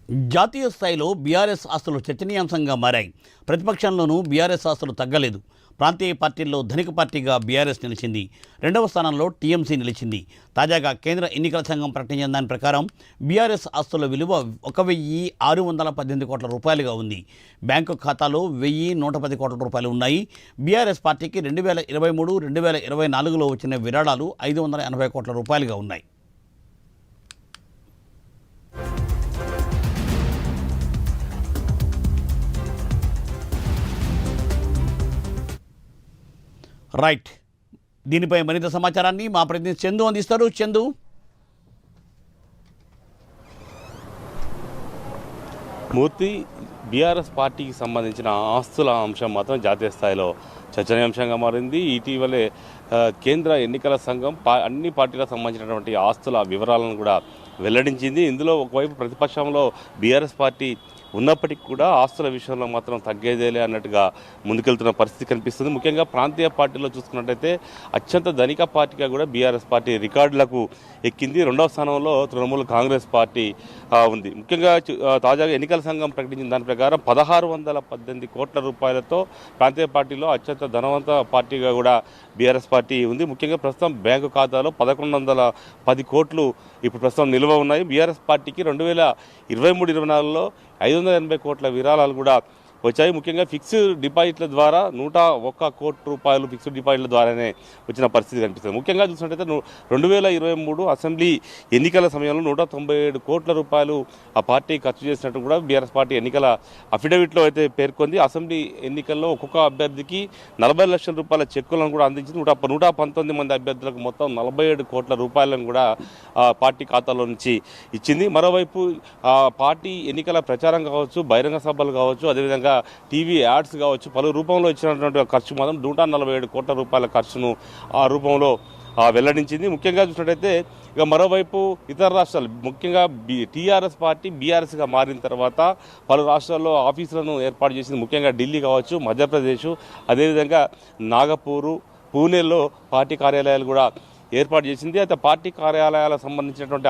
జాతీయ స్థాయిలో బీఆర్ఎస్ ఆస్తులు చర్చనీయాంశంగా మారాయి. ప్రతిపక్షంలోనూ బీఆర్ఎస్ ఆస్తులు తగ్గలేదు. ప్రాంతీయ పార్టీల్లో ధనిక పార్టీగా బీఆర్ఎస్ నిలిచింది. రెండవ స్థానంలో టీఎంసీ నిలిచింది. తాజాగా కేంద్ర ఎన్నికల సంఘం ప్రకటించిన దాని ప్రకారం బీఆర్ఎస్ ఆస్తుల విలువ 1,618 కోట్ల రూపాయలుగా ఉంది. బ్యాంకు ఖాతాలో 1,110 కోట్ల రూపాయలు ఉన్నాయి. బీఆర్ఎస్ పార్టీకి 2023-2024లో వచ్చిన విరాళాలు 580 కోట్ల రూపాయలుగా ఉన్నాయి. రైట్, దీనిపై మరింత సమాచారాన్ని మా ప్రతినిధి చందు అందిస్తారు. చందు, మూర్తి, బీఆర్ఎస్ పార్టీకి సంబంధించిన ఆస్తుల అంశం మాత్రం జాతీయ స్థాయిలో చర్చనీయాంశంగా మారింది. ఇటీవలే కేంద్ర ఎన్నికల సంఘం అన్ని పార్టీలకు సంబంధించినటువంటి ఆస్తుల వివరాలను కూడా వెల్లడించింది. ఇందులో ఒకవైపు ప్రతిపక్షంలో బీఆర్ఎస్ పార్టీ ఉన్నప్పటికీ కూడా ఆస్తుల విషయంలో మాత్రం తగ్గేదేలే అన్నట్టుగా ముందుకెళ్తున్న పరిస్థితి కనిపిస్తుంది. ముఖ్యంగా ప్రాంతీయ పార్టీలో చూసుకున్నట్టయితే అత్యంత ధనిక పార్టీగా కూడా బీఆర్ఎస్ పార్టీ రికార్డులకు ఎక్కింది. రెండవ స్థానంలో తృణమూల్ కాంగ్రెస్ పార్టీ ఉంది. ముఖ్యంగా తాజాగా ఎన్నికల సంఘం ప్రకటించిన దాని ప్రకారం 1,618 కోట్ల రూపాయలతో ప్రాంతీయ పార్టీలో అత్యంత ధనవంత పార్టీగా కూడా బీఆర్ఎస్ పార్టీ ఉంది. ముఖ్యంగా ప్రస్తుతం బ్యాంకు ఖాతాలో 1,110 కోట్లు ఇప్పుడు ప్రస్తుతం నిల్వ ఉన్నాయి. బీఆర్ఎస్ పార్టీకి 2023-24లో 580 కోట్ల విరాళాలు కూడా వచ్చాయి. ముఖ్యంగా ఫిక్స్డ్ డిపాజిట్ల ద్వారా 101 కోట్ల రూపాయలు ఫిక్స్డ్ డిపాజిట్ల ద్వారానే వచ్చిన పరిస్థితి కనిపిస్తుంది. ముఖ్యంగా చూసినట్టయితే 2023 అసెంబ్లీ ఎన్నికల సమయంలో 197 కోట్ల రూపాయలు ఆ పార్టీ ఖర్చు చేసినట్టు కూడా బీఆర్ఎస్ పార్టీ ఎన్నికల అఫిడవిట్లో అయితే పేర్కొంది. అసెంబ్లీ ఎన్నికల్లో ఒక్కొక్క అభ్యర్థికి 40 లక్షల రూపాయల చెక్కులను కూడా అందించింది. 119 మంది అభ్యర్థులకు మొత్తం 47 కోట్ల రూపాయలను కూడా పార్టీ ఖాతాలో నుంచి ఇచ్చింది. మరోవైపు పార్టీ ఎన్నికల ప్రచారం కావచ్చు, బహిరంగ సభలు కావచ్చు, అదేవిధంగా టీవీ యాడ్స్ కావచ్చు, పలు రూపంలో ఇచ్చినటువంటి ఖర్చు మాత్రం 147 కోట్ల రూపాయల ఖర్చును ఆ రూపంలో వెల్లడించింది. ముఖ్యంగా చూసినట్టయితే ఇక మరోవైపు ఇతర రాష్ట్రాలు, ముఖ్యంగా టీఆర్ఎస్ పార్టీ బీఆర్ఎస్గా మారిన తర్వాత పలు రాష్ట్రాల్లో ఆఫీసులను ఏర్పాటు చేసింది. ముఖ్యంగా ఢిల్లీ కావచ్చు, మధ్యప్రదేశ్, అదేవిధంగా నాగపూరు, పూణేలో పార్టీ కార్యాలయాలు కూడా ఏర్పాటు చేసింది. అయితే పార్టీ కార్యాలయాలకు సంబంధించినటువంటి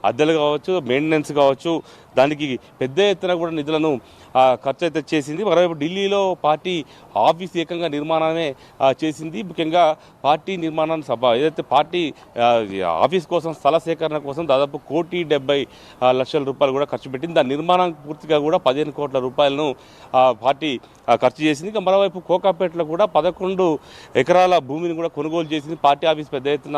అద్దెలు కావచ్చు, మెయింటెనెన్స్ కావచ్చు, దానికి పెద్ద ఎత్తున కూడా నిధులను ఖర్చు అయితే చేసింది. మరోవైపు ఢిల్లీలో పార్టీ ఆఫీస్ ఏకంగా నిర్మాణమే చేసింది. ముఖ్యంగా పార్టీ నిర్మాణాన్ని ఏదైతే పార్టీ ఆఫీస్ కోసం స్థల సేకరణ కోసం దాదాపు 1,70,00,000 రూపాయలు కూడా ఖర్చు పెట్టింది. దాని నిర్మాణం పూర్తిగా కూడా 15 కోట్ల రూపాయలను పార్టీ ఖర్చు చేసింది. ఇక మరోవైపు కోకాపేటలో కూడా 11 ఎకరాల భూమిని కూడా కొనుగోలు చేసింది. పార్టీ ఆఫీస్ పెద్ద ఎత్తున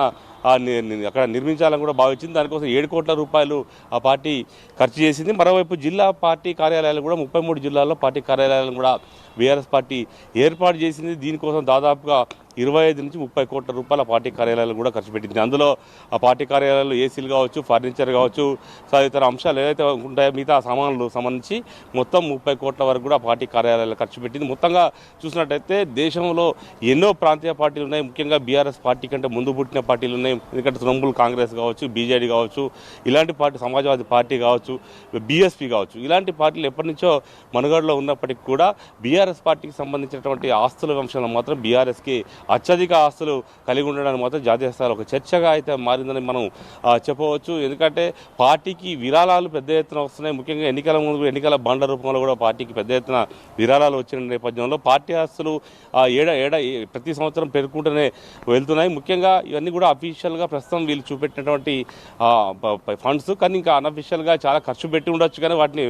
అక్కడ నిర్మించాలని కూడా భావించింది. దానికోసం 7 కోట్ల రూపాయలు ఆ పార్టీ ఖర్చు చేసింది. మరోవైపు జిల్లా పార్టీ కార్యాలయాలు కూడా 33 జిల్లాల్లో పార్టీ కార్యాలయాలను కూడా బీఆర్ఎస్ పార్టీ ఏర్పాటు చేసింది. దీనికోసం దాదాపుగా 25 నుంచి 30 కోట్ల రూపాయల పార్టీ కార్యాలయాలు కూడా ఖర్చు పెట్టింది. అందులో ఆ పార్టీ కార్యాలయాలు ఏసీలు కావచ్చు, ఫర్నిచర్ కావచ్చు, తదితర అంశాలు ఏదైతే ఉంటాయో మిగతా సామాన్లు సంబంధించి మొత్తం 30 కోట్ల వరకు కూడా పార్టీ కార్యాలయాలు ఖర్చు పెట్టింది. మొత్తంగా చూసినట్టయితే దేశంలో ఎన్నో ప్రాంతీయ పార్టీలు ఉన్నాయి. ముఖ్యంగా బీఆర్ఎస్ పార్టీ కంటే ముందు పుట్టిన పార్టీలు ఉన్నాయి. ఎందుకంటే తృణమూల్ కాంగ్రెస్ కావచ్చు, బీజేడీ కావచ్చు, ఇలాంటి పార్టీ, సమాజ్వాదీ పార్టీ కావచ్చు, బీఎస్పీ కావచ్చు, ఇలాంటి పార్టీలు ఎప్పటి నుంచో మనుగడలో ఉన్నప్పటికీ కూడా బీఆర్ఎస్ పార్టీకి సంబంధించినటువంటి ఆస్తుల అంశంలో మాత్రం బీఆర్ఎస్కి అత్యధిక ఆస్తులు కలిగి ఉండడానికి మాత్రం జాతీయ స్థాయిలో ఒక చర్చగా అయితే మారిందని మనం చెప్పవచ్చు. ఎందుకంటే పార్టీకి విరాళాలు పెద్ద ఎత్తున వస్తున్నాయి. ముఖ్యంగా ఎన్నికల ముందు ఎన్నికల బాండ్ల రూపంలో కూడా పార్టీకి పెద్ద ఎత్తున విరాళాలు వచ్చిన నేపథ్యంలో పార్టీ ఆస్తులు ప్రతి సంవత్సరం పెరుగుకుంటూనే వెళ్తున్నాయి. ముఖ్యంగా ఇవన్నీ కూడా అఫీషియల్గా ప్రస్తుతం వీళ్ళు చూపెట్టినటువంటి ఫండ్స్, కానీ ఇంకా అనఫీషియల్గా చాలా ఖర్చు పెట్టి ఉండొచ్చు, కానీ వాటిని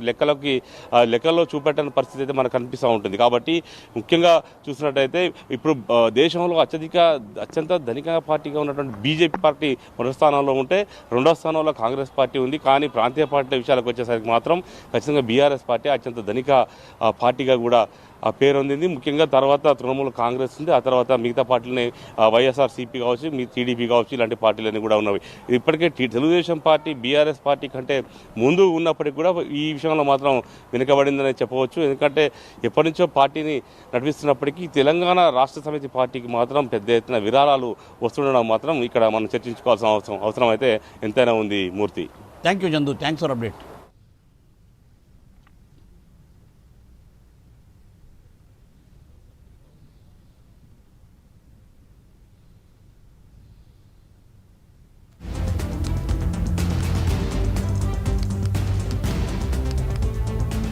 లెక్కల్లో చూపెట్టని పరిస్థితి అయితే మనకు కనిపిస్తూ ఉంటుంది. కాబట్టి ముఖ్యంగా చూసినట్టయితే ఇప్పుడు దేశంలో అత్యంత ధనిక పార్టీగా ఉన్నటువంటి బీజేపీ పార్టీ మొదటి స్థానంలో ఉంటే, రెండో స్థానంలో కాంగ్రెస్ పార్టీ ఉంది. కానీ ప్రాంతీయ పార్టీల విషయాలకు వచ్చేసరికి మాత్రం ఖచ్చితంగా బీఆర్ఎస్ పార్టీ అత్యంత ధనిక పార్టీగా కూడా పేరొందింది. ముఖ్యంగా తర్వాత తృణమూల్ కాంగ్రెస్ ఉంది, ఆ తర్వాత మిగతా పార్టీలని వైఎస్ఆర్సీపీ కావచ్చు, మీ టీడీపీ కావచ్చు, ఇలాంటి పార్టీలన్నీ కూడా ఉన్నవి. ఇప్పటికే తెలుగుదేశం పార్టీ బీఆర్ఎస్ పార్టీ కంటే ముందు ఉన్నప్పటికీ కూడా ఈ విషయంలో మాత్రం వెనుకబడిందని చెప్పవచ్చు. ఎందుకంటే ఎప్పటి నుంచో పార్టీని నడిపిస్తున్నప్పటికీ తెలంగాణ రాష్ట్ర సమితి పార్టీకి మాత్రం పెద్ద ఎత్తున విరాళాలు వస్తుండడం మాత్రం ఇక్కడ మనం చర్చించుకోవాల్సిన అవసరం అయితే ఎంతైనా ఉంది. Murthy, thank you Chandu, thanks for update.